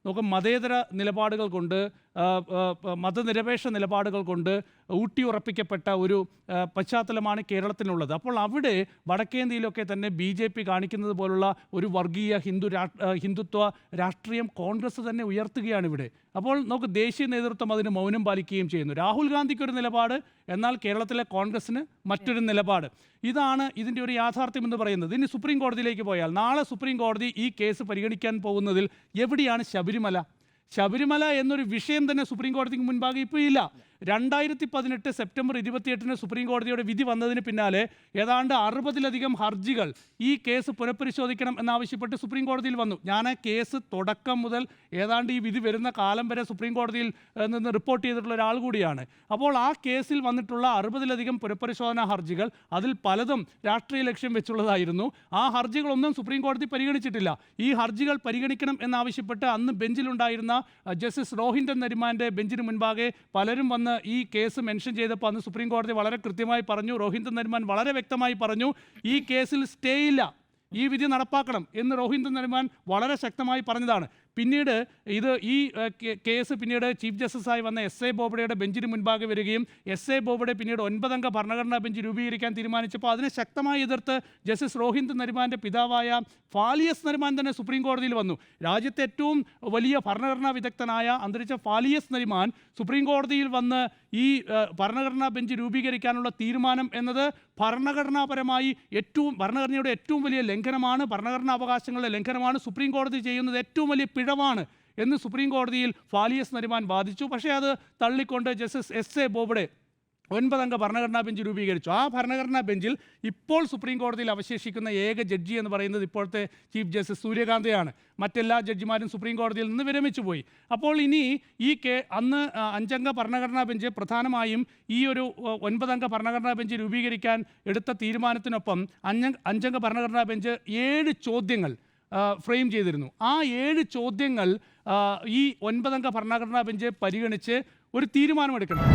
നമുക്ക് മതേതര നിലപാടുകൾ കൊണ്ട് മതനിരപേക്ഷ നിലപാടുകൾ കൊണ്ട് ഊട്ടിയുറപ്പിക്കപ്പെട്ട ഒരു പശ്ചാത്തലമാണ് കേരളത്തിനുള്ളത്. അപ്പോൾ അവിടെ വടക്കേന്ത്യയിലൊക്കെ തന്നെ BJP കാണിക്കുന്നത് പോലുള്ള ഒരു വർഗീയ ഹിന്ദുത്വ രാഷ്ട്രീയം കോൺഗ്രസ് തന്നെ ഉയർത്തുകയാണ് ഇവിടെ. അപ്പോൾ നമുക്ക് ദേശീയ നേതൃത്വം അതിന് മൗനം പാലിക്കുകയും ചെയ്യുന്നു. രാഹുൽ ഗാന്ധിക്ക് ഒരു നിലപാട്, എന്നാൽ കേരളത്തിലെ കോൺഗ്രസിന് മറ്റൊരു നിലപാട്. ഇതാണ് ഇതിൻ്റെ ഒരു യാഥാർത്ഥ്യം എന്ന് പറയുന്നത്. ഇനി സുപ്രീം കോടതിയിലേക്ക് പോയാൽ, നാളെ സുപ്രീം കോടതി ഈ കേസ് പരിഗണിക്കാൻ പോകുന്നതിൽ എവിടെയാണ് ശബരിമല എന്നൊരു വിഷയം തന്നെ സുപ്രീം കോടതിക്ക് മുൻപാകെ ഇപ്പോൾ ഇല്ല. 2018 സെപ്റ്റംബർ 28 സുപ്രീം കോടതിയുടെ വിധി വന്നതിന് പിന്നാലെ ഏതാണ്ട് 60-ലധികം ഹർജികൾ ഈ കേസ് പുനഃപരിശോധിക്കണം എന്നാവശ്യപ്പെട്ട് സുപ്രീം കോടതിയിൽ വന്നു. ഞാൻ ആ കേസ് തുടക്കം മുതൽ ഏതാണ്ട് ഈ വിധി വരുന്ന കാലം വരെ സുപ്രീം കോടതിയിൽ നിന്ന് റിപ്പോർട്ട് ചെയ്തിട്ടുള്ള ഒരാൾ കൂടിയാണ്. അപ്പോൾ ആ കേസിൽ വന്നിട്ടുള്ള 60-ലധികം പുനഃപരിശോധനാ ഹർജികൾ, അതിൽ പലതും രാഷ്ട്രീയ ലക്ഷ്യം വെച്ചുള്ളതായിരുന്നു. ആ ഹർജികളൊന്നും സുപ്രീം കോടതി പരിഗണിച്ചിട്ടില്ല. ഈ ഹർജികൾ പരിഗണിക്കണം എന്നാവശ്യപ്പെട്ട് അന്ന് ബെഞ്ചിലുണ്ടായിരുന്ന ജസ്റ്റിസ് റോഹിൻടൻ നരിമാൻ്റെ ബെഞ്ചിന് മുൻപാകെ പലരും വന്ന് ഈ കേസ് മെൻഷൻ ചെയ്തപ്പോൾ അന്ന് സുപ്രീം കോടതി വളരെ കൃത്യമായി പറഞ്ഞു, റോഹിൻടൻ നരിമാൻ വളരെ വ്യക്തമായി പറഞ്ഞു, ഈ കേസിൽ സ്റ്റേ ഇല്ല, ഈ വിധി നടപ്പാക്കണം എന്ന് റോഹിൻടൻ നരിമാൻ വളരെ ശക്തമായി പറഞ്ഞതാണ്. പിന്നീട് ഈ കേസ് പിന്നീട് ചീഫ് ജസ്റ്റിസായി വന്ന SA ബോബ്ഡെയുടെ ബെഞ്ചിന് മുൻപാകെ വരികയും SA ബോബ്ഡെ പിന്നീട് 9-അംഗ ഭരണഘടനാ ബെഞ്ച് രൂപീകരിക്കാൻ തീരുമാനിച്ചപ്പോൾ അതിനെ ശക്തമായി എതിർത്ത് ജസ്റ്റിസ് റോഹിൻടൻ നരിമാൻ്റെ പിതാവായ ഫാലിയസ് നരിമാൻ തന്നെ സുപ്രീം കോടതിയിൽ വന്നു. രാജ്യത്തെ ഏറ്റവും വലിയ ഭരണഘടനാ വിദഗ്ധനായ അന്തരിച്ച ഫാലിയസ് നരിമാൻ സുപ്രീം കോടതിയിൽ വന്ന് ഈ ഭരണഘടനാ ബെഞ്ച് രൂപീകരിക്കാനുള്ള തീരുമാനം എന്നത് ഭരണഘടനാപരമായി ഭരണഘടനയുടെ ഏറ്റവും വലിയ ലംഘനമാണ്, ഭരണഘടനാ അവകാശങ്ങളുടെ ലംഘനമാണ്, സുപ്രീം കോടതി ചെയ്യുന്നത് ഏറ്റവും വലിയ പിഴവാണ് എന്ന് സുപ്രീം കോടതിയിൽ ഫാലിയസ് നരിമാൻ വാദിച്ചു. പക്ഷേ അത് തള്ളിക്കൊണ്ട് ജസ്റ്റിസ് SA ബോബ്ഡെ 9-അംഗ ഭരണഘടനാ ബെഞ്ച് രൂപീകരിച്ചു. ആ ഭരണഘടനാ ബെഞ്ചിൽ ഇപ്പോൾ സുപ്രീം കോടതിയിൽ അവശേഷിക്കുന്ന ഏക ജഡ്ജി എന്ന് പറയുന്നത് ഇപ്പോഴത്തെ ചീഫ് ജസ്റ്റിസ് സൂര്യകാന്തയാണ്. മറ്റെല്ലാ ജഡ്ജിമാരും സുപ്രീം കോടതിയിൽ നിന്ന് വിരമിച്ചു പോയി. അപ്പോൾ ഇനി അന്ന് 5-അംഗ ഭരണഘടനാ ബെഞ്ച് പ്രധാനമായും ഈ ഒരു 9-അംഗ ഭരണഘടനാ ബെഞ്ച് രൂപീകരിക്കാൻ എടുത്ത തീരുമാനത്തിനൊപ്പം 5-അംഗ ഭരണഘടനാ ബെഞ്ച് 7 ചോദ്യങ്ങൾ ഫ്രെയിം ചെയ്തിരുന്നു. ആ 7 ചോദ്യങ്ങൾ ഈ 9-അംഗ ഭരണഘടനാ ബെഞ്ച് പരിഗണിച്ച് ഒരു തീരുമാനമെടുക്കണം.